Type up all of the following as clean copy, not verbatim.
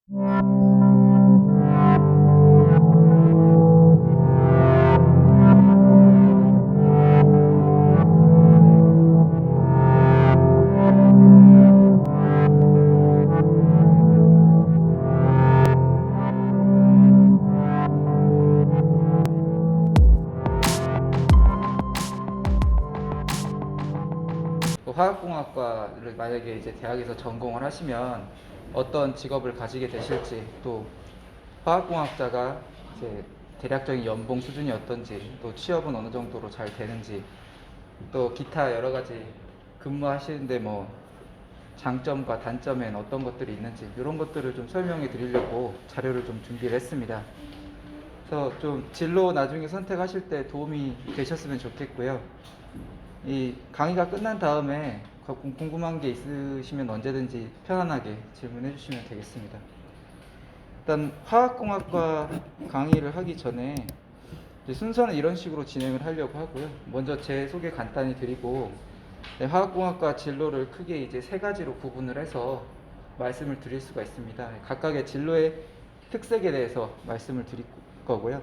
화학공학과를 만약에 이제 대학에서 전공을 하시면 어떤 직업을 가지게 되실지, 또 화학공학자가 이제 대략적인 연봉 수준이 어떤지, 또 취업은 어느 정도로 잘 되는지, 또 기타 여러 가지 근무하시는데 뭐 장점과 단점엔 어떤 것들이 있는지, 이런 것들을 좀 설명해 드리려고 자료를 좀 준비를 했습니다. 그래서 좀 진로 나중에 선택하실 때 도움이 되셨으면 좋겠고요. 이 강의가 끝난 다음에 궁금한 게 있으시면 언제든지 편안하게 질문해 주시면 되겠습니다. 일단 화학공학과 강의를 하기 전에 순서는 이런 식으로 진행을 하려고 하고요. 먼저 제 소개 간단히 드리고, 화학공학과 진로를 크게 이제 세 가지로 구분을 해서 말씀을 드릴 수가 있습니다. 각각의 진로의 특색에 대해서 말씀을 드릴 거고요.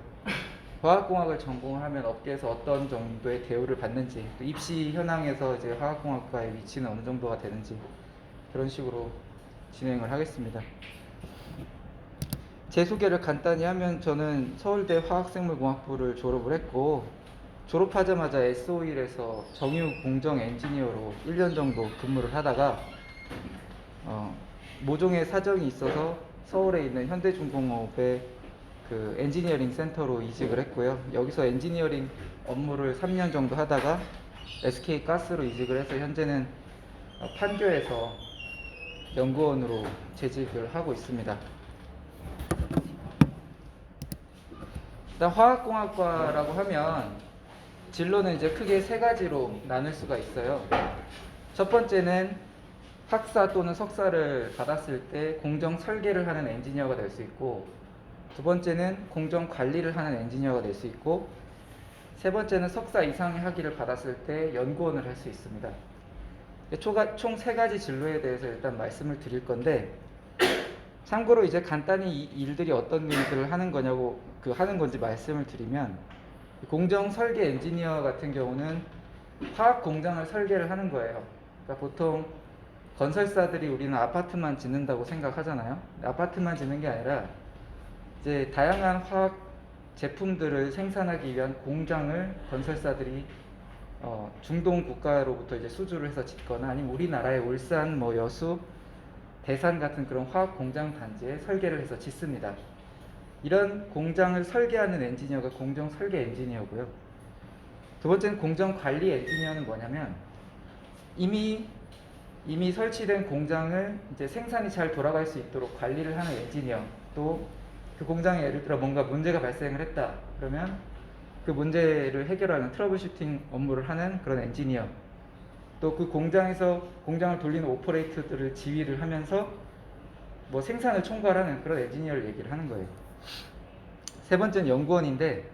화학공학을 전공을 하면 업계에서 어떤 정도의 대우를 받는지, 또 입시 현황에서 이제 화학공학과의 위치는 어느 정도가 되는지, 그런 식으로 진행을 하겠습니다. 제 소개를 간단히 하면, 저는 서울대 화학생물공학부를 졸업을 했고, 졸업하자마자 SO일에서 정유 공정 엔지니어로 1년 정도 근무를 하다가 모종의 사정이 있어서 서울에 있는 현대중공업의 그 엔지니어링 센터로 이직을 했고요. 여기서 엔지니어링 업무를 3년 정도 하다가 SK가스로 이직을 해서 현재는 판교에서 연구원으로 재직을 하고 있습니다. 일단 화학공학과라고 하면 진로는 이제 크게 세 가지로 나눌 수가 있어요. 첫 번째는 학사 또는 석사를 받았을 때 공정 설계를 하는 엔지니어가 될 수 있고, 두 번째는 공정 관리를 하는 엔지니어가 될 수 있고, 세 번째는 석사 이상의 학위를 받았을 때 연구원을 할 수 있습니다. 총 세 가지 진로에 대해서 일단 말씀을 드릴 건데, 참고로 이제 간단히 이 일들이 어떤 일들을 하는 거냐고 하는 건지 말씀을 드리면, 공정 설계 엔지니어 같은 경우는 화학 공장을 설계를 하는 거예요. 그러니까 보통 건설사들이 우리는 아파트만 짓는다고 생각하잖아요. 아파트만 짓는 게 아니라 이제 다양한 화학 제품들을 생산하기 위한 공장을 건설사들이 중동 국가로부터 이제 수주를 해서 짓거나, 아니면 우리나라의 울산, 여수, 대산 같은 그런 화학 공장 단지에 설계를 해서 짓습니다. 이런 공장을 설계하는 엔지니어가 공정 설계 엔지니어고요. 두 번째는 공정 관리 엔지니어는 뭐냐면, 이미 설치된 공장을 이제 생산이 잘 돌아갈 수 있도록 관리를 하는 엔지니어, 또 그 공장에 예를 들어 뭔가 문제가 발생을 했다 그러면 그 문제를 해결하는 트러블 슈팅 업무를 하는 그런 엔지니어, 또 그 공장에서 공장을 돌리는 오퍼레이터들을 지휘를 하면서 생산을 총괄하는 그런 엔지니어를 얘기를 하는 거예요. 세 번째는 연구원인데,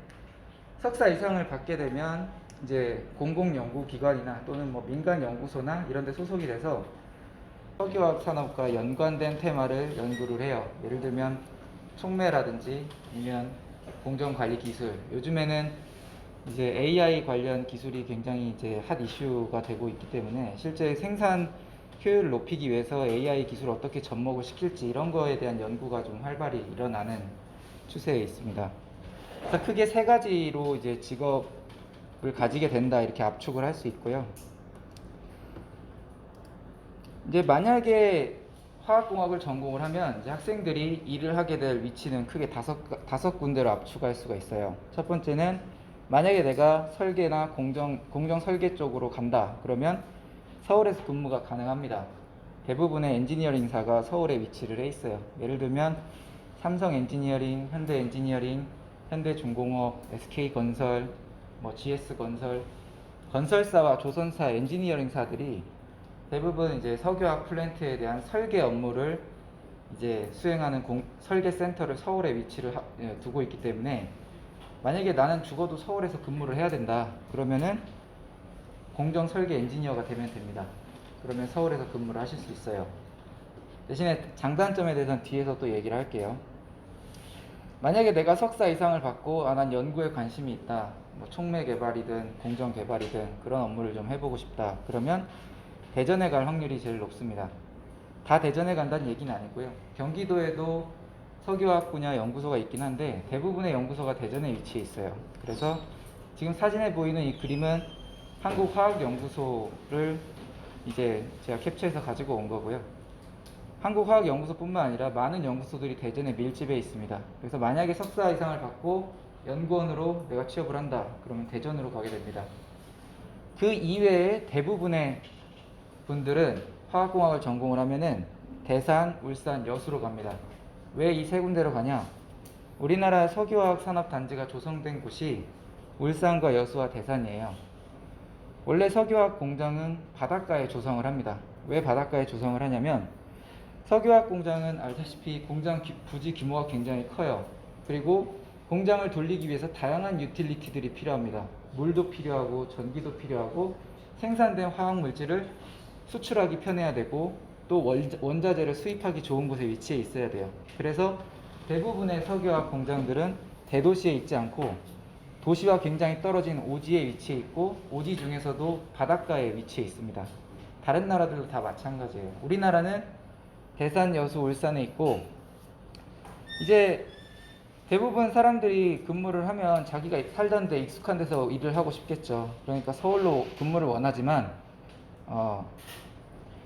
석사 이상을 받게 되면 이제 공공연구기관이나 또는 민간 연구소나 이런 데 소속이 돼서 석유화학 산업과 연관된 테마를 연구를 해요. 예를 들면 촉매라든지 아니면 공정관리 기술. 요즘에는 이제 AI 관련 기술이 굉장히 이제 핫 이슈가 되고 있기 때문에 실제 생산 효율을 높이기 위해서 AI 기술을 어떻게 접목을 시킬지, 이런 거에 대한 연구가 좀 활발히 일어나는 추세에 있습니다. 그래서 크게 세 가지로 이제 직업을 가지게 된다, 이렇게 압축을 할 수 있고요. 이제 만약에 화학공학을 전공을 하면 이제 학생들이 일을 하게 될 위치는 크게 다섯 군데로 압축할 수가 있어요. 첫 번째는, 만약에 내가 설계나 공정 설계 쪽으로 간다 그러면 서울에서 근무가 가능합니다. 대부분의 엔지니어링사가 서울에 위치를 해 있어요. 예를 들면 삼성 엔지니어링, 현대 엔지니어링, 현대중공업, SK건설, GS건설, 건설사와 조선사 엔지니어링사들이 대부분 이제 석유화학 플랜트에 대한 설계 업무를 이제 수행하는 설계 센터를 서울에 위치를 두고 있기 때문에, 만약에 나는 죽어도 서울에서 근무를 해야 된다 그러면은 공정 설계 엔지니어가 되면 됩니다. 그러면 서울에서 근무를 하실 수 있어요. 대신에 장단점에 대해서는 뒤에서 또 얘기를 할게요. 만약에 내가 석사 이상을 받고 난 연구에 관심이 있다. 뭐 촉매 개발이든 공정 개발이든 그런 업무를 좀 해보고 싶다. 그러면 대전에 갈 확률이 제일 높습니다. 다 대전에 간다는 얘기는 아니고요. 경기도에도 석유화학 분야 연구소가 있긴 한데 대부분의 연구소가 대전에 위치해 있어요. 그래서 지금 사진에 보이는 이 그림은 한국화학연구소를 이제 제가 캡처해서 가지고 온 거고요. 한국화학연구소뿐만 아니라 많은 연구소들이 대전에 밀집해 있습니다. 그래서 만약에 석사 이상을 받고 연구원으로 내가 취업을 한다. 그러면 대전으로 가게 됩니다. 그 이외에 대부분의 분들은 화학공학을 전공을 하면은 대산, 울산, 여수로 갑니다. 왜 이 세 군데로 가냐? 우리나라 석유화학 산업단지가 조성된 곳이 울산과 여수와 대산이에요. 원래 석유화학 공장은 바닷가에 조성을 합니다. 왜 바닷가에 조성을 하냐면 석유화학 공장은 알다시피 공장 부지 규모가 굉장히 커요. 그리고 공장을 돌리기 위해서 다양한 유틸리티들이 필요합니다. 물도 필요하고 전기도 필요하고 생산된 화학 물질을 수출하기 편해야 되고 또 원자재를 수입하기 좋은 곳에 위치해 있어야 돼요. 그래서 대부분의 석유화학 공장들은 대도시에 있지 않고 도시와 굉장히 떨어진 오지에 위치해 있고 오지 중에서도 바닷가에 위치해 있습니다. 다른 나라들도 다 마찬가지예요. 우리나라는 대산, 여수, 울산에 있고 이제 대부분 사람들이 근무를 하면 자기가 살던 데 익숙한 데서 일을 하고 싶겠죠. 그러니까 서울로 근무를 원하지만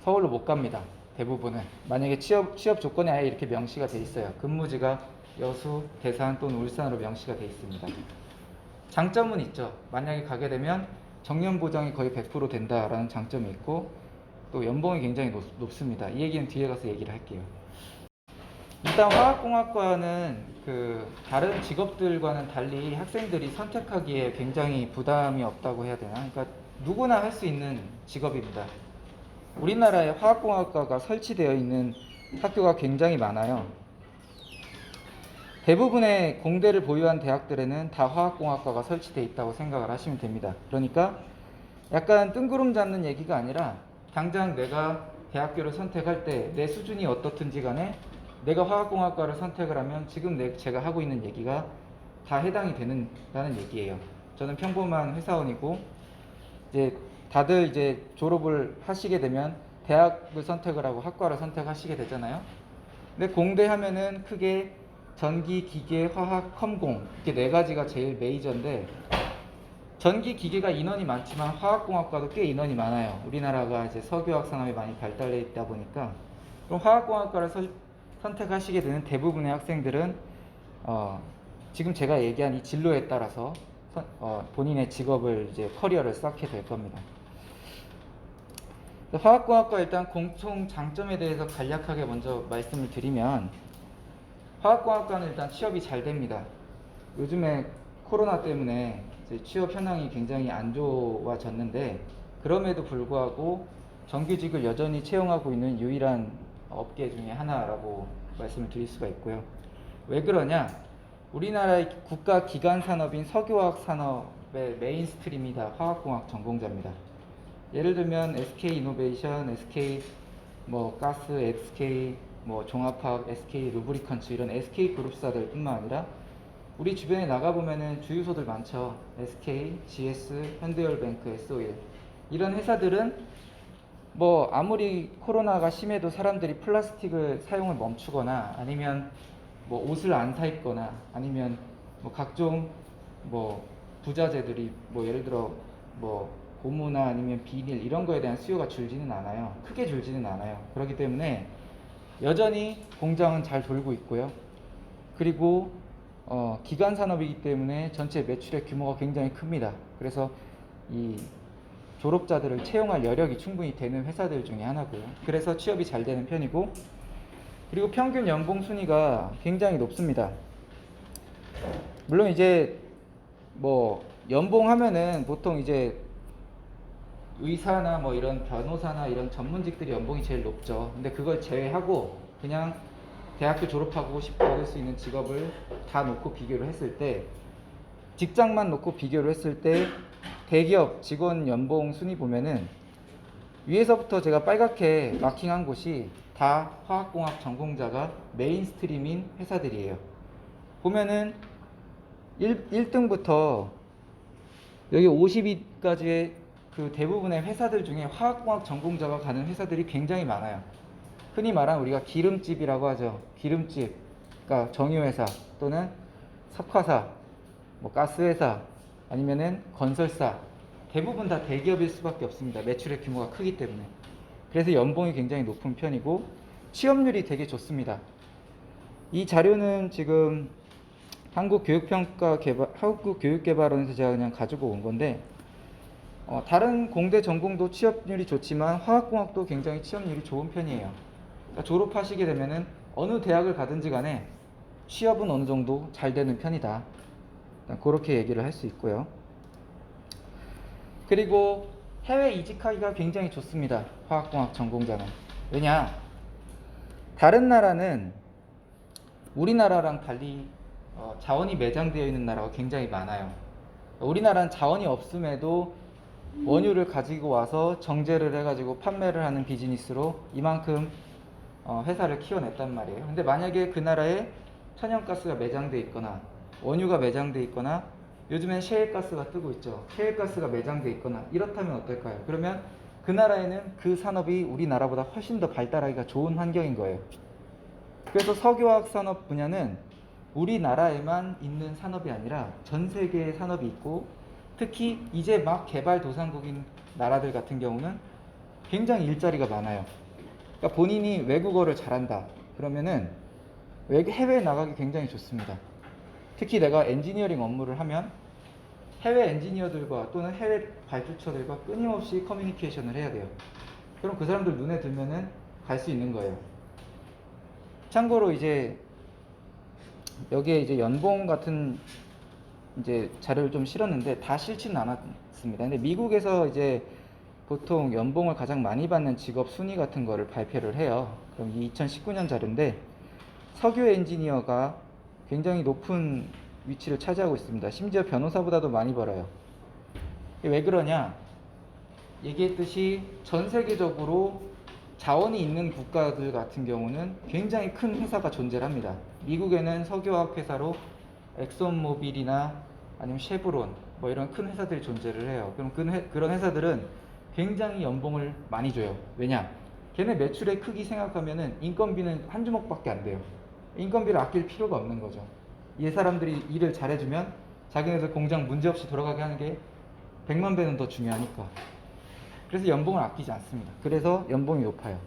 서울로 못 갑니다. 대부분은 만약에 취업 조건에 아예 이렇게 명시가 돼 있어요. 근무지가 여수, 대산 또는 울산으로 명시가 돼 있습니다. 장점은 있죠. 만약에 가게 되면 정년 보장이 거의 100% 된다라는 장점이 있고 또 연봉이 굉장히 높습니다. 이 얘기는 뒤에 가서 얘기를 할게요. 일단 화학공학과는 다른 직업들과는 달리 학생들이 선택하기에 굉장히 부담이 없다고 해야 되나? 그러니까 누구나 할 수 있는 직업입니다. 우리나라에 화학공학과가 설치되어 있는 학교가 굉장히 많아요. 대부분의 공대를 보유한 대학들에는 다 화학공학과가 설치되어 있다고 생각을 하시면 됩니다. 그러니까 약간 뜬구름 잡는 얘기가 아니라 당장 내가 대학교를 선택할 때 내 수준이 어떻든지 간에 내가 화학공학과를 선택을 하면 지금 제가 하고 있는 얘기가 다 해당이 된다는 얘기예요. 저는 평범한 회사원이고 이제 다들 이제 졸업을 하시게 되면 대학을 선택을 하고 학과를 선택하시게 되잖아요. 근데 공대 하면은 크게 전기, 기계, 화학, 컴공 이렇게 네 가지가 제일 메이저인데 전기, 기계가 인원이 많지만 화학공학과도 꽤 인원이 많아요. 우리나라가 이제 석유화학 산업이 많이 발달해 있다 보니까 그럼 화학공학과를 선택하시게 되는 대부분의 학생들은 지금 제가 얘기한 이 진로에 따라서 본인의 직업을 이제 커리어를 쌓게 될 겁니다. 화학공학과 일단 공통 장점에 대해서 간략하게 먼저 말씀을 드리면 화학공학과는 일단 취업이 잘 됩니다. 요즘에 코로나 때문에 이제 취업 현황이 굉장히 안 좋아졌는데 그럼에도 불구하고 정규직을 여전히 채용하고 있는 유일한 업계 중에 하나라고 말씀을 드릴 수가 있고요. 왜 그러냐? 우리나라의 국가 기관 산업인 석유화학 산업의 메인스트림이 다 화학공학 전공자입니다. 예를 들면 SK 이노베이션, SK 가스, SK 종합화학, SK 루브리컨츠 이런 SK 그룹사들뿐만 아니라 우리 주변에 나가보면은 주유소들 많죠. SK, GS, 현대열뱅크, S-오일 이런 회사들은 아무리 코로나가 심해도 사람들이 플라스틱을 사용을 멈추거나 아니면 옷을 안 사 입거나 아니면 각종 부자재들이 예를 들어 고무나 아니면 비닐 이런 거에 대한 수요가 줄지는 않아요. 크게 줄지는 않아요. 그렇기 때문에 여전히 공장은 잘 돌고 있고요. 그리고 기간 산업이기 때문에 전체 매출의 규모가 굉장히 큽니다. 그래서 이 졸업자들을 채용할 여력이 충분히 되는 회사들 중에 하나고요. 그래서 취업이 잘 되는 편이고 그리고 평균 연봉 순위가 굉장히 높습니다. 물론 이제 연봉 하면은 보통 이제 의사나 이런 변호사나 이런 전문직들이 연봉이 제일 높죠. 근데 그걸 제외하고 그냥 대학교 졸업하고 싶어 얻을 수 있는 직업을 다 놓고 비교를 했을 때 직장만 놓고 비교를 했을 때 대기업 직원 연봉 순위 보면은 위에서부터 제가 빨갛게 마킹한 곳이 다 화학공학 전공자가 메인스트림인 회사들이에요. 보면은 1등부터 여기 50위까지의 그 대부분의 회사들 중에 화학공학 전공자가 가는 회사들이 굉장히 많아요. 흔히 말하는 우리가 기름집이라고 하죠. 기름집, 그러니까 정유회사 또는 석화사, 뭐 가스회사 아니면은 건설사, 대부분 다 대기업일 수밖에 없습니다. 매출의 규모가 크기 때문에. 그래서 연봉이 굉장히 높은 편이고 취업률이 되게 좋습니다. 이 자료는 지금 한국교육개발원에서 제가 그냥 가지고 온 건데, 다른 공대 전공도 취업률이 좋지만 화학공학도 굉장히 취업률이 좋은 편이에요. 그러니까 졸업하시게 되면은 어느 대학을 가든지 간에 취업은 어느 정도 잘 되는 편이다. 그렇게 얘기를 할 수 있고요. 그리고 해외 이직하기가 굉장히 좋습니다. 화학공학 전공자는. 왜냐? 다른 나라는 우리나라랑 달리 자원이 매장되어 있는 나라가 굉장히 많아요. 우리나라는 자원이 없음에도 원유를 가지고 와서 정제를 해가지고 판매를 하는 비즈니스로 이만큼 회사를 키워냈단 말이에요. 근데 만약에 그 나라에 천연가스가 매장되어 있거나 원유가 매장되어 있거나 요즘엔 셰일가스가 뜨고 있죠. 셰일가스가 매장되어 있거나 이렇다면 어떨까요? 그러면 그 나라에는 그 산업이 우리나라보다 훨씬 더 발달하기가 좋은 환경인 거예요. 그래서 석유화학 산업 분야는 우리나라에만 있는 산업이 아니라 전 세계의 산업이 있고, 특히 이제 막 개발도상국인 나라들 같은 경우는 굉장히 일자리가 많아요. 그러니까 본인이 외국어를 잘한다 그러면은 해외에 나가기 굉장히 좋습니다. 특히 내가 엔지니어링 업무를 하면 해외 엔지니어들과 또는 해외 발주처들과 끊임없이 커뮤니케이션을 해야 돼요. 그럼 그 사람들 눈에 들면은 갈 수 있는 거예요. 참고로 이제 여기에 이제 연봉 같은 이제 자료를 좀 실었는데 다 싫지는 않았습니다. 근데 미국에서 이제 보통 연봉을 가장 많이 받는 직업 순위 같은 거를 발표를 해요. 그럼 이 2019년 자료인데 석유 엔지니어가 굉장히 높은 위치를 차지하고 있습니다. 심지어 변호사보다도 많이 벌어요. 왜 그러냐? 얘기했듯이 전 세계적으로 자원이 있는 국가들 같은 경우는 굉장히 큰 회사가 존재를 합니다. 미국에는 석유화학 회사로 엑손모빌이나 아니면 쉐브론 뭐 이런 큰 회사들이 존재를 해요. 그럼 그런 회사들은 굉장히 연봉을 많이 줘요. 왜냐? 걔네 매출의 크기 생각하면은 인건비는 한 주먹밖에 안 돼요. 인건비를 아낄 필요가 없는 거죠. 이 사람들이 일을 잘해주면 자기네들 공장 문제없이 돌아가게 하는 게 100만 배는 더 중요하니까. 그래서 연봉을 아끼지 않습니다. 그래서 연봉이 높아요.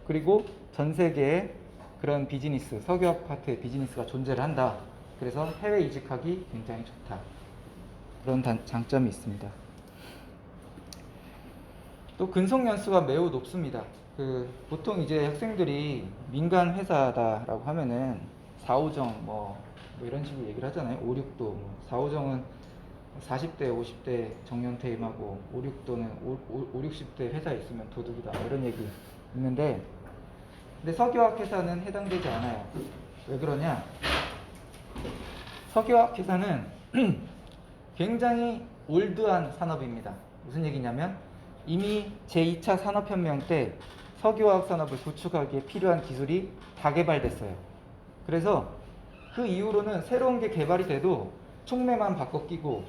그리고 전 세계에 그런 비즈니스, 석유화학 파트의 비즈니스가 존재를 한다. 그래서 해외 이직하기 굉장히 좋다. 그런 장점이 있습니다. 또 근속 연수가 매우 높습니다. 보통 이제 학생들이 민간 회사다라고 하면은 4호정 뭐 이런 식으로 얘기를 하잖아요. 5, 6도. 4호정은 40대, 50대 정년퇴임하고 5, 6도는 5, 60대 회사에 있으면 도둑이다. 이런 얘기 있는데, 근데 석유화학 회사는 해당되지 않아요. 왜 그러냐? 석유화학 회사는 굉장히 올드한 산업입니다. 무슨 얘기냐면 이미 제2차 산업혁명 때 석유화학 산업을 구축하기에 필요한 기술이 다 개발됐어요. 그래서 그 이후로는 새로운 게 개발이 돼도 촉매만 바꿔 끼고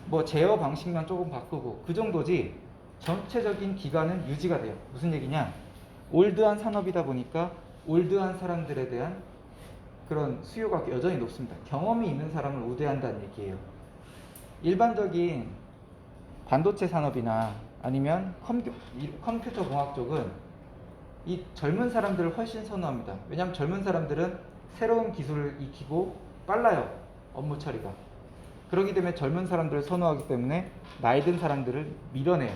뭐 제어 방식만 조금 바꾸고 그 정도지 전체적인 기간은 유지가 돼요. 무슨 얘기냐? 올드한 산업이다 보니까 올드한 사람들에 대한 그런 수요가 여전히 높습니다. 경험이 있는 사람을 우대한다는 얘기예요. 일반적인 반도체 산업이나 아니면 컴퓨터 공학 쪽은 이 젊은 사람들을 훨씬 선호합니다. 왜냐하면 젊은 사람들은 새로운 기술을 익히고 빨라요. 업무 처리가. 그렇기 때문에 젊은 사람들을 선호하기 때문에 나이 든 사람들을 밀어내요.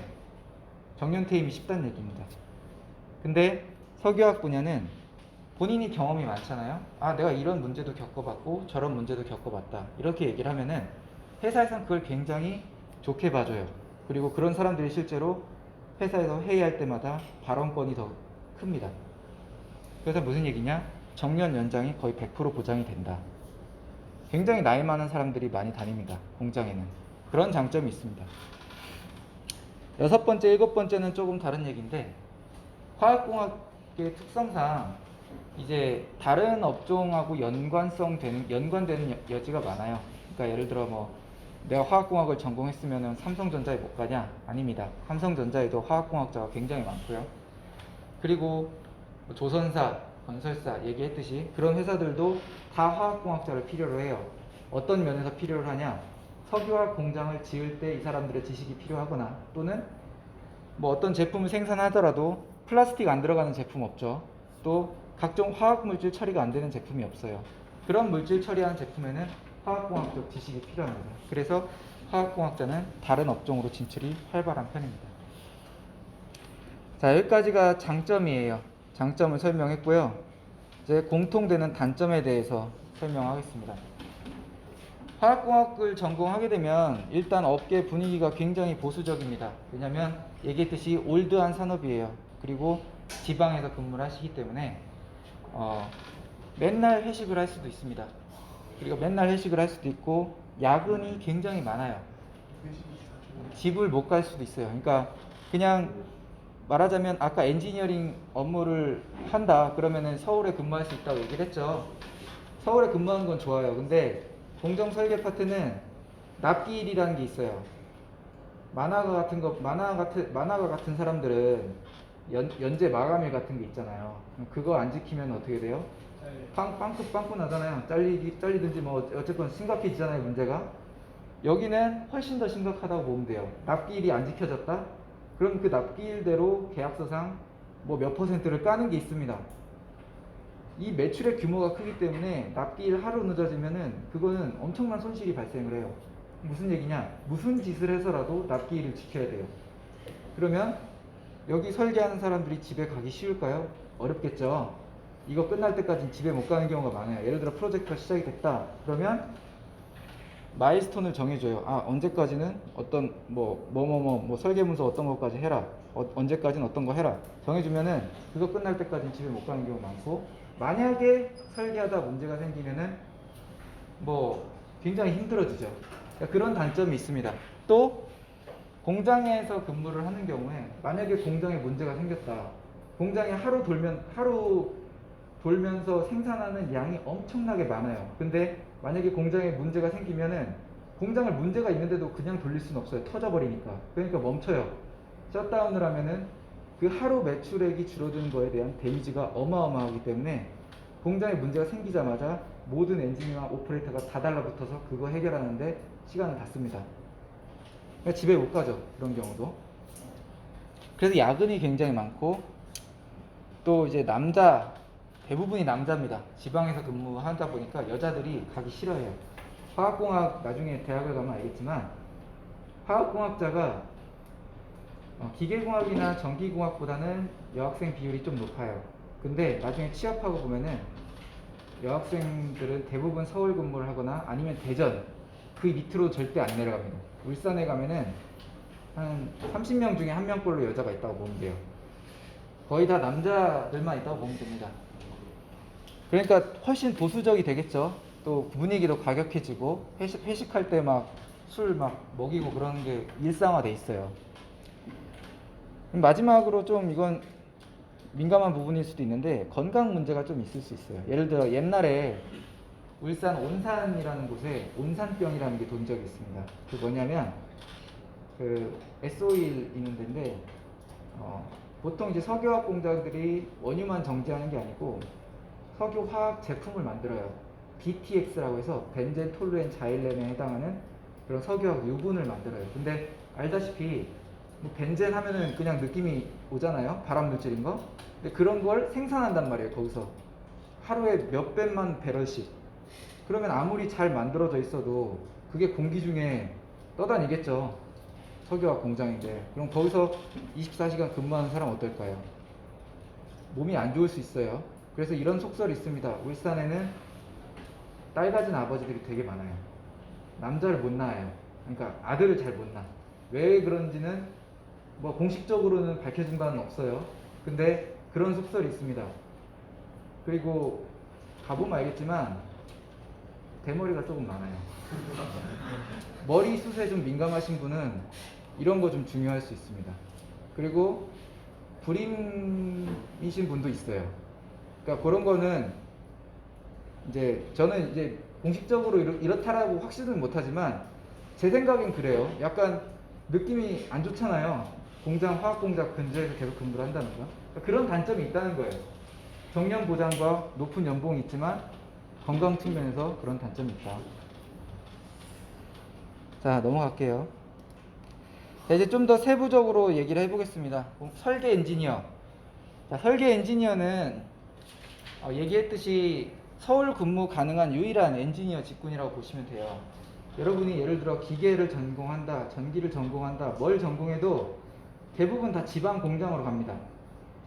정년퇴임이 쉽다는 얘기입니다. 근데 석유화학 분야는 본인이 경험이 많잖아요. 아, 내가 이런 문제도 겪어봤고 저런 문제도 겪어봤다. 이렇게 얘기를 하면은 회사에서는 그걸 굉장히 좋게 봐줘요. 그리고 그런 사람들이 실제로 회사에서 회의할 때마다 발언권이 더 큽니다. 그래서 무슨 얘기냐? 정년 연장이 거의 100% 보장이 된다. 굉장히 나이 많은 사람들이 많이 다닙니다. 공장에는. 그런 장점이 있습니다. 6번째, 7번째는 조금 다른 얘기인데 화학공학의 업계의 특성상 이제 다른 업종하고 연관되는 여지가 많아요. 그러니까 예를 들어 뭐 내가 화학공학을 전공했으면 삼성전자에 못 가냐? 아닙니다. 삼성전자에도 화학공학자가 굉장히 많고요. 그리고 뭐 조선사, 건설사 얘기했듯이 그런 회사들도 다 화학공학자를 필요로 해요. 어떤 면에서 필요로 하냐? 석유화학 공장을 지을 때 이 사람들의 지식이 필요하거나 또는 뭐 어떤 제품을 생산하더라도 플라스틱 안 들어가는 제품 없죠. 또 각종 화학 물질 처리가 안 되는 제품이 없어요. 그런 물질 처리하는 제품에는 화학공학적 지식이 필요합니다. 그래서 화학공학자는 다른 업종으로 진출이 활발한 편입니다. 자, 여기까지가 장점이에요. 장점을 설명했고요. 이제 공통되는 단점에 대해서 설명하겠습니다. 화학공학을 전공하게 되면 일단 업계 분위기가 굉장히 보수적입니다. 왜냐하면 얘기했듯이 올드한 산업이에요. 그리고 지방에서 근무를 하시기 때문에 맨날 회식을 할 수도 있습니다. 그리고 맨날 회식을 할 수도 있고 야근이 굉장히 많아요. 집을 못 갈 수도 있어요. 그러니까 그냥 말하자면 아까 엔지니어링 업무를 한다 그러면은 서울에 근무할 수 있다고 얘기를 했죠. 서울에 근무하는 건 좋아요. 근데 공정 설계 파트는 납기일이라는 게 있어요. 만화가 같은 사람들은 연재 마감일 같은 게 있잖아요. 그거 안 지키면 어떻게 돼요? 빵꾸 나잖아요. 잘리든지 뭐 어쨌건 심각해지잖아요, 문제가. 여기는 훨씬 더 심각하다고 보면 돼요. 납기일이 안 지켜졌다? 그럼 그 납기일대로 계약서상 뭐 몇 퍼센트를 까는 게 있습니다. 이 매출의 규모가 크기 때문에 납기일 하루 늦어지면은 그거는 엄청난 손실이 발생을 해요. 무슨 얘기냐? 무슨 짓을 해서라도 납기일을 지켜야 돼요. 그러면 여기 설계하는 사람들이 집에 가기 쉬울까요? 어렵겠죠. 이거 끝날 때까지 집에 못 가는 경우가 많아요. 예를 들어 프로젝트가 시작이 됐다. 그러면 마일스톤을 정해줘요. 아, 언제까지는 어떤 뭐 설계문서 어떤 것까지 해라. 언제까지는 어떤 거 해라. 정해주면은 그거 끝날 때까지는 집에 못 가는 경우가 많고, 만약에 설계하다 문제가 생기면은 뭐 굉장히 힘들어지죠. 그러니까 그런 단점이 있습니다. 또 공장에서 근무를 하는 경우에 만약에 공장에 문제가 생겼다. 공장이 하루 돌면서 생산하는 양이 엄청나게 많아요. 근데 만약에 공장에 문제가 생기면은 공장을 문제가 있는데도 그냥 돌릴 수는 없어요. 터져버리니까. 그러니까 멈춰요. 셧다운을 하면은 그 하루 매출액이 줄어드는 거에 대한 데미지가 어마어마하기 때문에 공장에 문제가 생기자마자 모든 엔지니어와 오퍼레이터가 다 달라붙어서 그거 해결하는데 시간을 다 씁니다. 그러니까 집에 못 가죠. 그런 경우도. 그래서 야근이 굉장히 많고, 또 이제 대부분이 남자입니다. 지방에서 근무하다 보니까 여자들이 가기 싫어해요. 화학공학 나중에 대학을 가면 알겠지만 화학공학자가 기계공학이나 전기공학보다는 여학생 비율이 좀 높아요. 근데 나중에 취업하고 보면은 여학생들은 대부분 서울 근무를 하거나 아니면 대전, 그 밑으로 절대 안 내려갑니다. 울산에 가면은 한 30명 중에 1명꼴로 여자가 있다고 보면 돼요. 거의 다 남자들만 있다고 보면 됩니다. 그러니까 훨씬 보수적이 되겠죠. 또 분위기도 과격해지고 회식할 때 막 술 막 먹이고 그러는 게 일상화돼 있어요. 마지막으로 좀 이건 민감한 부분일 수도 있는데 건강 문제가 좀 있을 수 있어요. 예를 들어 옛날에 울산 온산이라는 곳에 온산병이라는 게 돈 적이 있습니다. 그 뭐냐면 그 S-오일 있는 데인데 보통 이제 석유화학 공장들이 원유만 정제하는 게 아니고 석유화학 제품을 만들어요. BTX라고 해서 벤젠, 톨루엔, 자일렌에 해당하는 그런 석유화학 유분을 만들어요. 근데 알다시피 뭐 벤젠 하면은 그냥 느낌이 오잖아요. 발암 물질인 거. 근데 그런 걸 생산한단 말이에요. 거기서 하루에 몇 백만 배럴씩. 그러면 아무리 잘 만들어져 있어도 그게 공기 중에 떠다니겠죠. 석유화학 공장인데. 그럼 거기서 24시간 근무하는 사람 어떨까요? 몸이 안 좋을 수 있어요. 그래서 이런 속설이 있습니다. 울산에는 딸 가진 아버지들이 되게 많아요. 남자를 못 낳아요. 그러니까 아들을 잘 못 낳아. 왜 그런지는 뭐 공식적으로는 밝혀진 바는 없어요. 근데 그런 속설이 있습니다. 그리고 가보면 알겠지만 대머리가 조금 많아요. 머리숱에 좀 민감하신 분은 이런 거 좀 중요할 수 있습니다. 그리고 불임이신 분도 있어요. 그러니까 그런 거는 이제 저는 이제 공식적으로 이렇다라고 확신은 못하지만 제 생각엔 그래요. 약간 느낌이 안 좋잖아요. 화학 공장 근처에서 계속 근무를 한다는 거. 그러니까 그런 단점이 있다는 거예요. 정년 보장과 높은 연봉이 있지만 건강 측면에서 그런 단점이 있다. 자, 넘어갈게요. 자, 이제 좀 더 세부적으로 얘기를 해보겠습니다. 설계 엔지니어. 자, 설계 엔지니어는 얘기했듯이 서울 근무 가능한 유일한 엔지니어 직군이라고 보시면 돼요. 여러분이 예를 들어 기계를 전공한다, 전기를 전공한다, 뭘 전공해도 대부분 다 지방 공장으로 갑니다.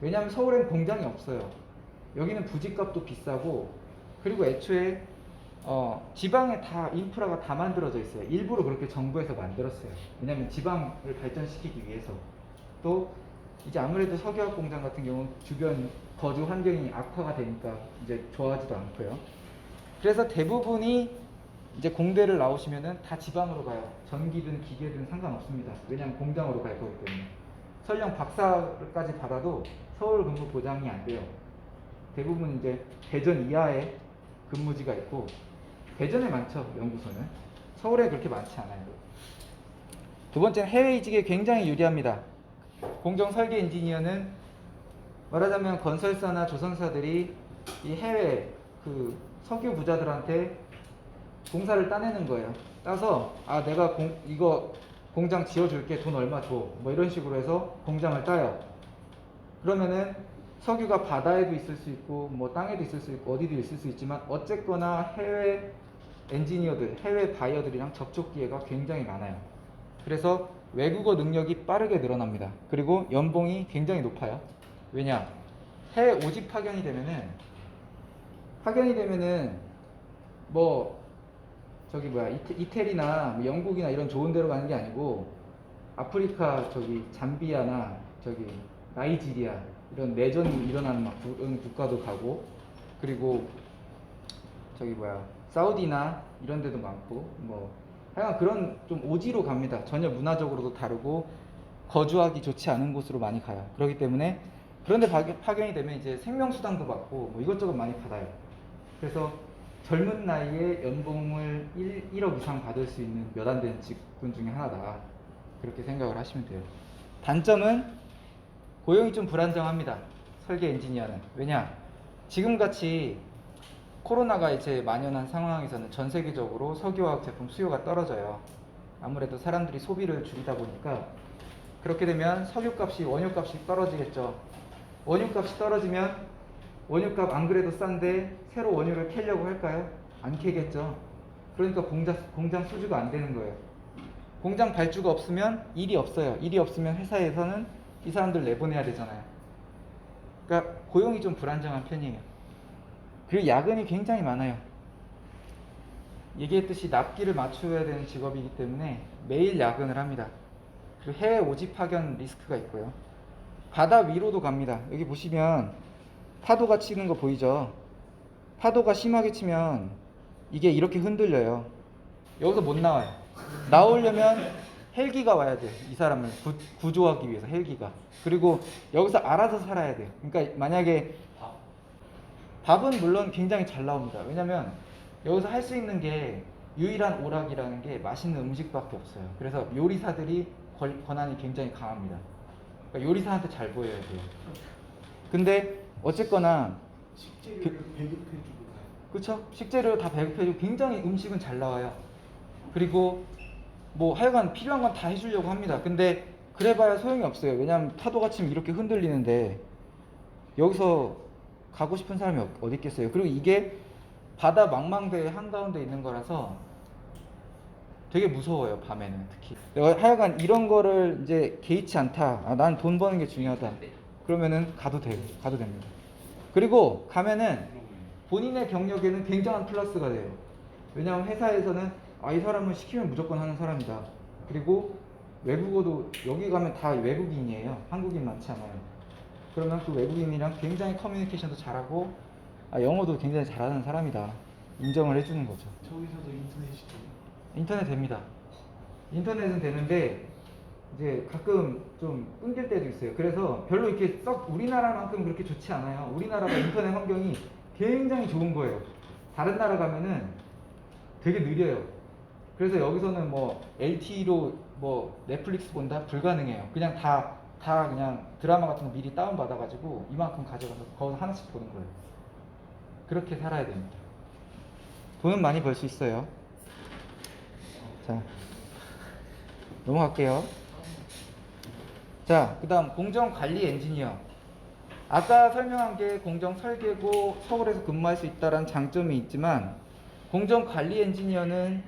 왜냐하면 서울엔 공장이 없어요. 여기는 부지값도 비싸고, 그리고 애초에 지방에 다 인프라가 다 만들어져 있어요. 일부러 그렇게 정부에서 만들었어요. 왜냐하면 지방을 발전시키기 위해서. 또 이제 아무래도 석유화학 공장 같은 경우 주변 거주 환경이 악화가 되니까 이제 좋아하지도 않고요. 그래서 대부분이 이제 공대를 나오시면은 다 지방으로 가요. 전기든 기계든 상관없습니다. 왜냐하면 공장으로 갈 거기 때문에. 설령 박사까지 받아도 서울 근무 보장이 안 돼요. 대부분 이제 대전 이하에 근무지가 있고, 대전에 많죠, 연구소는. 서울에 그렇게 많지 않아요. 두 번째는 해외 이직에 굉장히 유리합니다. 공정 설계 엔지니어는 말하자면 건설사나 조선사들이 이 해외 그 석유 부자들한테 공사를 따내는 거예요. 따서 내가 이거 공장 지어줄게, 돈 얼마 줘, 뭐 이런 식으로 해서 공장을 따요. 그러면은 석유가 바다에도 있을 수 있고 뭐 땅에도 있을 수 있고 어디도 있을 수 있지만 어쨌거나 해외 엔지니어들, 해외 바이어들이랑 접촉 기회가 굉장히 많아요. 그래서 외국어 능력이 빠르게 늘어납니다. 그리고 연봉이 굉장히 높아요. 왜냐? 해외 오직 파견이 되면은 뭐 이태리나 뭐 영국이나 이런 좋은 데로 가는 게 아니고 아프리카 잠비아나 나이지리아 이런 내전이 일어나는 그런 국가도 가고, 그리고 사우디나 이런 데도 많고, 뭐 하여간 그런 좀 오지로 갑니다. 전혀 문화적으로도 다르고 거주하기 좋지 않은 곳으로 많이 가요. 그렇기 때문에 그런데 파견이 되면 이제 생명수당도 받고 뭐 이것저것 많이 받아요. 그래서 젊은 나이에 연봉을 1억 이상 받을 수 있는 몇 안 되는 직군 중에 하나다. 그렇게 생각을 하시면 돼요. 단점은 고용이 좀 불안정합니다. 설계 엔지니어는. 왜냐? 지금같이 코로나가 이제 만연한 상황에서는 전 세계적으로 석유화학 제품 수요가 떨어져요. 아무래도 사람들이 소비를 줄이다 보니까 그렇게 되면 원유값이 떨어지겠죠. 원유값이 떨어지면 원유값 안 그래도 싼데 새로 원유를 캐려고 할까요? 안 캐겠죠. 그러니까 공장 수주가 안 되는 거예요. 공장 발주가 없으면 일이 없어요. 일이 없으면 회사에서는 이 사람들 내보내야 되잖아요. 그러니까 고용이 좀 불안정한 편이에요. 그리고 야근이 굉장히 많아요. 얘기했듯이 납기를 맞춰야 되는 직업이기 때문에 매일 야근을 합니다. 그리고 해외 오직 파견 리스크가 있고요. 바다 위로도 갑니다. 여기 보시면 파도가 치는 거 보이죠? 파도가 심하게 치면 이게 이렇게 흔들려요. 여기서 못 나와요. 나오려면 헬기가 와야 돼요. 이 사람을 구조하기 위해서 헬기가. 그리고 여기서 알아서 살아야 돼요. 그러니까 만약에 밥은 물론 굉장히 잘 나옵니다. 왜냐면 여기서 할 수 있는 게 유일한 오락이라는 게 맛있는 음식밖에 없어요. 그래서 요리사들이 권한이 굉장히 강합니다. 그러니까 요리사한테 잘 보여야 돼요. 근데 어쨌거나 식재료를 배급해주고 가요. 그렇죠? 식재료 다 배급해주고 굉장히 음식은 잘 나와요. 그리고 뭐 하여간 필요한 건 다 해주려고 합니다. 근데 그래봐야 소용이 없어요. 왜냐하면 파도가 치면 이렇게 흔들리는데 여기서 가고 싶은 사람이 어디 있겠어요. 그리고 이게 바다 망망대해 한가운데 있는 거라서 되게 무서워요. 밤에는 특히. 하여간 이런 거를 이제 개의치 않다. 난 돈 버는 게 중요하다. 그러면은 가도 됩니다. 그리고 가면은 본인의 경력에는 굉장한 플러스가 돼요. 왜냐하면 회사에서는 이 사람은 시키면 무조건 하는 사람이다. 그리고 외국어도 여기 가면 다 외국인이에요. 한국인 많지 않아요. 그러면 그 외국인이랑 굉장히 커뮤니케이션도 잘하고 영어도 굉장히 잘하는 사람이다. 인정을 해주는 거죠. 저기서도 인터넷이 돼요? 인터넷 됩니다. 인터넷은 되는데 이제 가끔 좀 끊길 때도 있어요. 그래서 별로 이렇게 썩 우리나라만큼 그렇게 좋지 않아요. 우리나라가 인터넷 환경이 굉장히 좋은 거예요. 다른 나라 가면은 되게 느려요. 그래서 여기서는 뭐 LTE로 뭐 넷플릭스 본다? 불가능해요. 그냥 다 그냥 드라마 같은 거 미리 다운받아가지고 이만큼 가져가서 거기서 하나씩 보는 거예요. 그렇게 살아야 됩니다. 돈은 많이 벌 수 있어요. 자, 넘어갈게요. 자, 그 다음 공정관리 엔지니어. 아까 설명한 게 공정 설계고 서울에서 근무할 수 있다는 장점이 있지만 공정관리 엔지니어는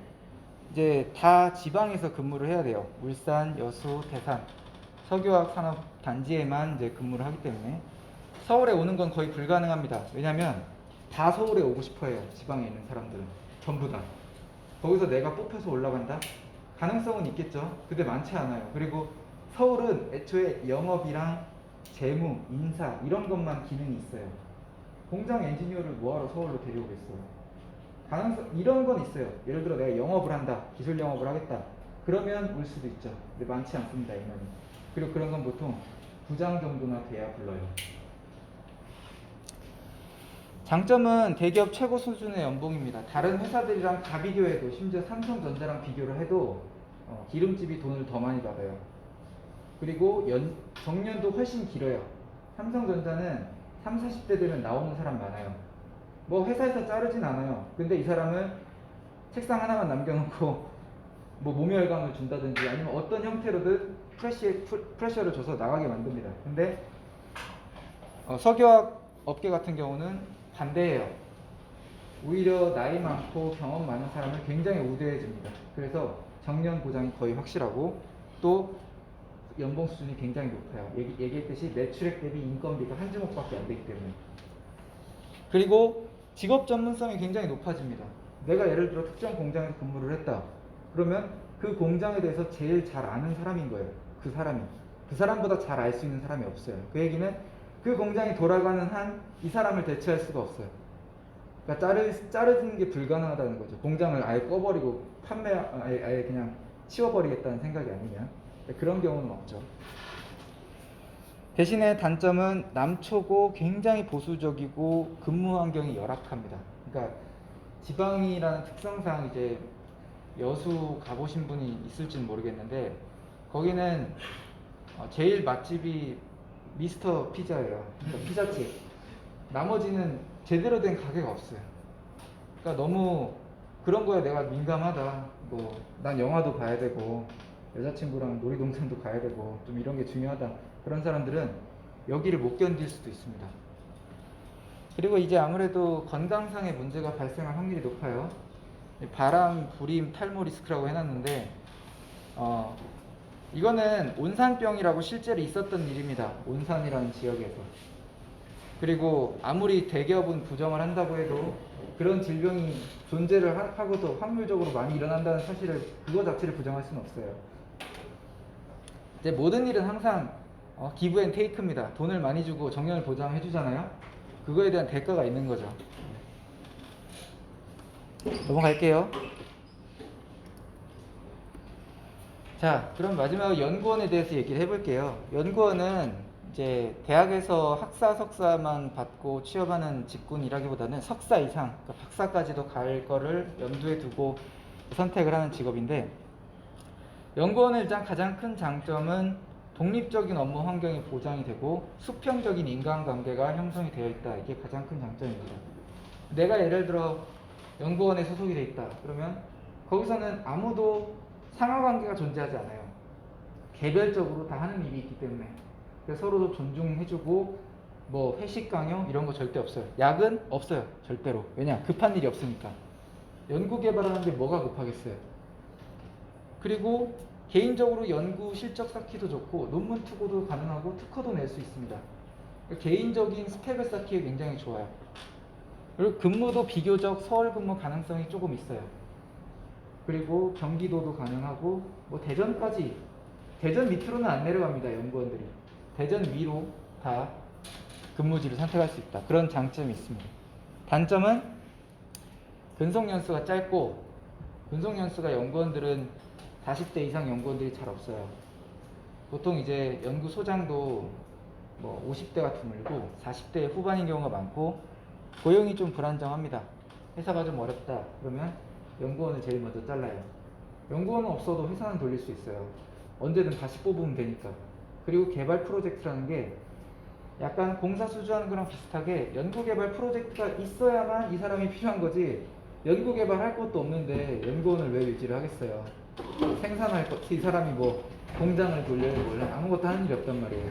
이제 다 지방에서 근무를 해야 돼요. 울산, 여수, 대산, 석유화학 산업 단지에만 이제 근무를 하기 때문에 서울에 오는 건 거의 불가능합니다. 왜냐면 다 서울에 오고 싶어 해요. 지방에 있는 사람들은 전부 다. 거기서 내가 뽑혀서 올라간다? 가능성은 있겠죠. 근데 많지 않아요. 그리고 서울은 애초에 영업이랑 재무, 인사 이런 것만 기능이 있어요. 공장 엔지니어를 뭐하러 서울로 데려오겠어요. 가능성 이런 건 있어요. 예를 들어 내가 영업을 한다, 기술 영업을 하겠다. 그러면 올 수도 있죠. 근데 많지 않습니다, 인원이. 그리고 그런 건 보통 부장 정도나 돼야 불러요. 장점은 대기업 최고 수준의 연봉입니다. 다른 회사들이랑 다 비교해도 심지어 삼성전자랑 비교를 해도 기름집이 돈을 더 많이 받아요. 그리고 정년도 훨씬 길어요. 삼성전자는 30, 40대 되면 나오는 사람 많아요. 뭐 회사에서 자르진 않아요. 근데 이 사람은 책상 하나만 남겨놓고 뭐 모멸감을 준다든지 아니면 어떤 형태로든 프레셔를 줘서 나가게 만듭니다. 근데 석유화학 업계 같은 경우는 반대예요. 오히려 나이 많고 경험 많은 사람을 굉장히 우대해줍니다. 그래서 정년 보장이 거의 확실하고 또 연봉 수준이 굉장히 높아요. 얘기했듯이 매출액 대비 인건비가 한 주먹밖에 안 되기 때문에. 그리고 직업 전문성이 굉장히 높아집니다. 내가 예를 들어 특정 공장에서 근무를 했다. 그러면 그 공장에 대해서 제일 잘 아는 사람인 거예요. 그 사람이. 그 사람보다 잘 알 수 있는 사람이 없어요. 그 얘기는 그 공장이 돌아가는 한 이 사람을 대체할 수가 없어요. 그러니까 자르는 게 불가능하다는 거죠. 공장을 아예 꺼버리고 아예 그냥 치워버리겠다는 생각이 아니면. 그런 경우는 없죠. 대신에 단점은 남초고 굉장히 보수적이고 근무 환경이 열악합니다. 그러니까 지방이라는 특성상 이제 여수 가보신 분이 있을지는 모르겠는데 거기는 제일 맛집이 미스터 피자예요. 그러니까 피자집. 나머지는 제대로 된 가게가 없어요. 그러니까 너무 그런 거에 내가 민감하다. 뭐 난 영화도 봐야 되고 여자친구랑 놀이동산도 가야 되고 좀 이런 게 중요하다. 그런 사람들은 여기를 못 견딜 수도 있습니다. 그리고 이제 아무래도 건강상의 문제가 발생할 확률이 높아요. 바람, 불임, 탈모 리스크라고 해놨는데 이거는 온산병이라고 실제로 있었던 일입니다. 온산이라는 지역에서. 그리고 아무리 대기업은 부정을 한다고 해도 그런 질병이 존재를 하고도 확률적으로 많이 일어난다는 사실을 그거 자체를 부정할 수는 없어요. 이제 모든 일은 항상 기브 앤 테이크입니다. 돈을 많이 주고 정년을 보장해 주잖아요. 그거에 대한 대가가 있는 거죠. 넘어갈게요. 자, 그럼 마지막으로 연구원에 대해서 얘기를 해볼게요. 연구원은 이제 대학에서 학사, 석사만 받고 취업하는 직군이라기보다는 석사 이상, 그러니까 박사까지도 갈 거를 염두에 두고 선택을 하는 직업인데, 연구원의 일단 가장 큰 장점은 독립적인 업무 환경이 보장이 되고 수평적인 인간관계가 형성이 되어 있다. 이게 가장 큰 장점입니다. 내가 예를 들어 연구원에 소속이 되어 있다. 그러면 거기서는 아무도 상하관계가 존재하지 않아요. 개별적으로 다 하는 일이 있기 때문에. 그래서 서로도 존중해주고 뭐 회식 강요 이런 거 절대 없어요. 야근 없어요. 절대로. 왜냐? 급한 일이 없으니까. 연구 개발하는데 뭐가 급하겠어요. 그리고 개인적으로 연구 실적 쌓기도 좋고 논문 투고도 가능하고 특허도 낼 수 있습니다. 개인적인 스펙을 쌓기에 굉장히 좋아요. 그리고 근무도 비교적 서울 근무 가능성이 조금 있어요. 그리고 경기도도 가능하고 뭐 대전까지, 대전 밑으로는 안 내려갑니다. 연구원들이. 대전 위로 다 근무지를 선택할 수 있다. 그런 장점이 있습니다. 단점은 근속연수가 짧고, 근속연수가 연구원들은 40대 이상 연구원들이 잘 없어요. 보통 이제 연구소장도 뭐 50대가 드물고 40대 후반인 경우가 많고 고용이 좀 불안정합니다. 회사가 좀 어렵다 그러면 연구원을 제일 먼저 잘라요. 연구원은 없어도 회사는 돌릴 수 있어요. 언제든 다시 뽑으면 되니까. 그리고 개발 프로젝트라는 게 약간 공사 수주하는 거랑 비슷하게 연구개발 프로젝트가 있어야만 이 사람이 필요한 거지, 연구개발 할 것도 없는데 연구원을 왜 유지를 하겠어요. 생산할 것, 이 사람이 뭐 공장을 돌려요 뭘 아무것도 하는 일이 없단 말이에요.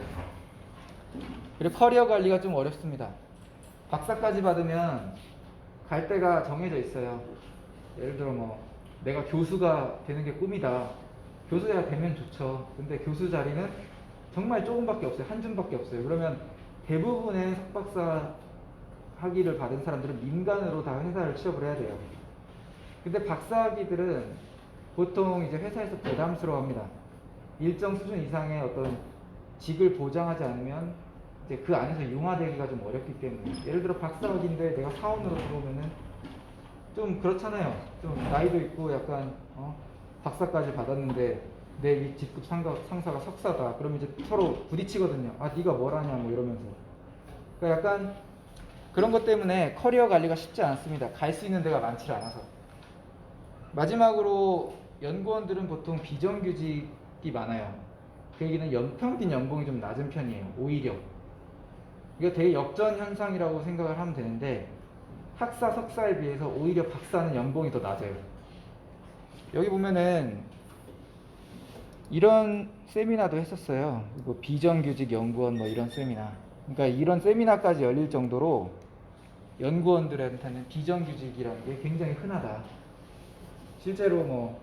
그리고 커리어 관리가 좀 어렵습니다. 박사까지 받으면 갈 데가 정해져 있어요. 예를 들어 뭐 내가 교수가 되는 게 꿈이다. 교수가 되면 좋죠. 근데 교수 자리는 정말 조금밖에 없어요. 한 줌밖에 없어요. 그러면 대부분의 석박사 학위를 받은 사람들은 민간으로 다 회사를 취업을 해야 돼요. 근데 박사학위들은 보통 이제 회사에서 부담스러워합니다. 일정 수준 이상의 어떤 직을 보장하지 않으면 이제 그 안에서 융화되기가 좀 어렵기 때문에, 예를 들어 박사학위인데 내가 사원으로 들어오면은 좀 그렇잖아요. 좀 나이도 있고 약간 박사까지 받았는데 내 위 직급 상사가 석사다. 그러면 이제 서로 부딪히거든요. 아 네가 뭘 하냐 뭐 이러면서. 그러니까 약간 그런 것 때문에 커리어 관리가 쉽지 않습니다. 갈 수 있는 데가 많지 않아서. 마지막으로 연구원들은 보통 비정규직이 많아요. 그 얘기는 평균 연봉이 좀 낮은 편이에요. 오히려. 이거 되게 역전 현상이라고 생각을 하면 되는데, 학사, 석사에 비해서 오히려 박사는 연봉이 더 낮아요. 여기 보면은 이런 세미나도 했었어요. 뭐 비정규직 연구원 뭐 이런 세미나. 그러니까 이런 세미나까지 열릴 정도로 연구원들한테는 비정규직이라는 게 굉장히 흔하다. 실제로 뭐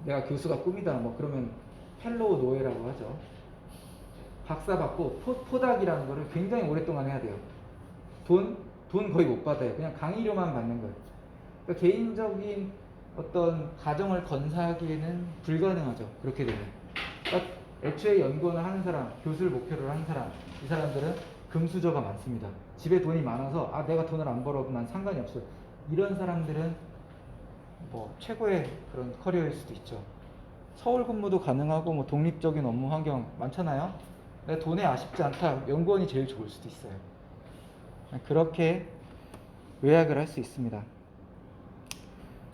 내가 교수가 꿈이다 뭐 그러면 펠로우 노예라고 하죠. 박사 받고 포닥이라는 거를 굉장히 오랫동안 해야 돼요. 돈 거의 못 받아요. 그냥 강의료만 받는 거예요. 그러니까 개인적인 어떤 가정을 건사하기에는 불가능하죠. 그렇게 되면. 그러니까 애초에 연구원을 하는 사람, 교수를 목표로 하는 사람, 이 사람들은 금수저가 많습니다. 집에 돈이 많아서 아 내가 돈을 안 벌어도 난 상관이 없어요. 이런 사람들은 뭐 최고의 그런 커리어일 수도 있죠. 서울 근무도 가능하고 뭐 독립적인 업무 환경 많잖아요. 근데 돈에 아쉽지 않다. 연구원이 제일 좋을 수도 있어요. 그렇게 요약을 할 수 있습니다.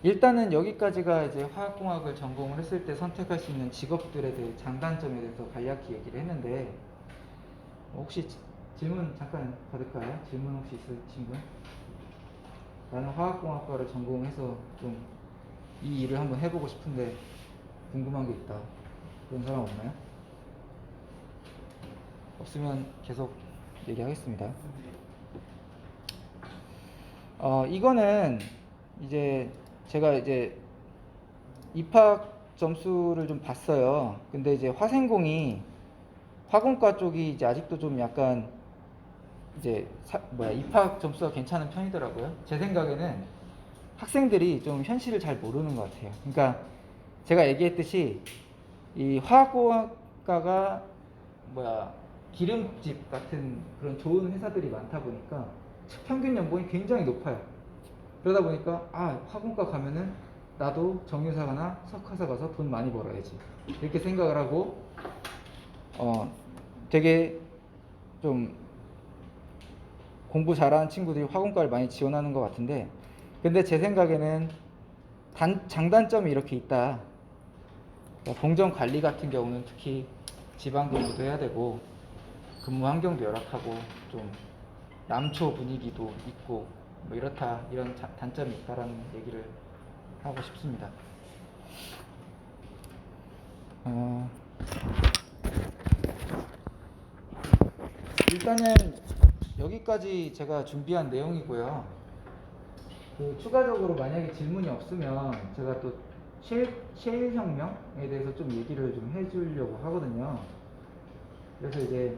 일단은 여기까지가 이제 화학공학을 전공을 했을 때 선택할 수 있는 직업들에 대해 장단점에 대해서 간략히 얘기를 했는데, 혹시 질문 잠깐 받을까요? 질문 혹시 있으신 분? 나는 화학공학과를 전공해서 좀 이 일을 한번 해보고 싶은데 궁금한 게 있다. 그런 사람 없나요? 없으면 계속 얘기하겠습니다. 이거는 이제 제가 이제 입학 점수를 좀 봤어요. 근데 이제 화생공이 화공과 쪽이 이제 아직도 좀 약간 이제 입학 점수가 괜찮은 편이더라고요. 제 생각에는 학생들이 좀 현실을 잘 모르는 것 같아요. 그러니까 제가 얘기했듯이 이 화학공학과가 기름집 같은 그런 좋은 회사들이 많다 보니까 평균 연봉이 굉장히 높아요. 그러다 보니까 아 화공과 가면은 나도 정유사나 석화사 가서 돈 많이 벌어야지 이렇게 생각을 하고 되게 좀 공부 잘하는 친구들이 화공과를 많이 지원하는 것 같은데, 근데 제 생각에는 장단점이 이렇게 있다. 그러니까 공정 관리 같은 경우는 특히 지방 근무도 해야 되고 근무 환경도 열악하고 좀 남초 분위기도 있고 뭐 이렇다, 이런 단점이 있다라는 얘기를 하고 싶습니다. 일단은 여기까지 제가 준비한 내용이고요. 추가적으로 만약에 질문이 없으면 제가 또 셰일 혁명에 대해서 좀 얘기를 좀 해주려고 하거든요. 그래서 이제